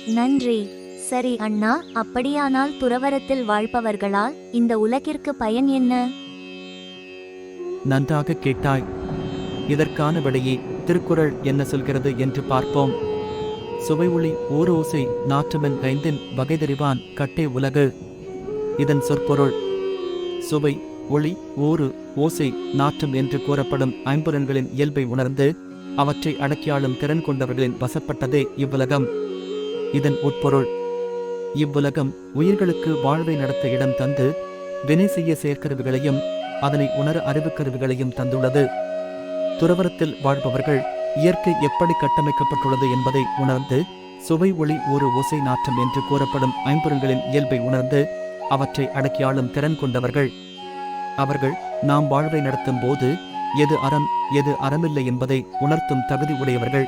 நன்றி. சரி அண்ணா, அப்படியானால் துறவரத்தில் வாழ்பவர்களால் இந்த உலகிற்கு பயன் என்ன? நன்றாக கேட்டாய். இதற்கான விடையை திருக்குறள் என்ன சொல்கிறது என்று பார்ப்போம். சுவை ஒளி ஓர் ஓசை நாற்றமென் ஐந்தின் வகைதறிவான் கட்டே உலகு. இதன் சொற்பொருள்: சுவை, ஒளி, ஊறு, ஓசை, நாற்றம் என்று கூறப்படும் ஐம்புலன்களின் இயல்பை உணர்ந்து அவற்றை அடக்கியாளும் திறன் கொண்டவர்களின் வசப்பட்டதே இவ்வுலகம். இதன் உட்பொருள்: இவ்வுலகம் உயிர்களுக்கு வாழ்வை நடத்த இடம் தந்து வினை செய்ய செயற்கருவிகளையும் அதனை உணர அறிவுக்கருவிகளையும் தந்துள்ளது. துறவரத்தில் வாழ்பவர்கள் இயற்கை எப்படி கட்டமைக்கப்பட்டுள்ளது என்பதை உணர்ந்து சுவை, ஒளி, ஊறு, ஓசை, நாற்றம் என்று கூறப்படும் ஐம்புலன்களின் இயல்பை உணர்ந்து அவற்றை அடக்கியாளும் திறன் கொண்டவர்கள். அவர்கள் நாம் வாழ்வை நடத்தும் போது எது அறம் எது அறமில்லை என்பதை உணர்த்தும் தகுதி உடையவர்கள்.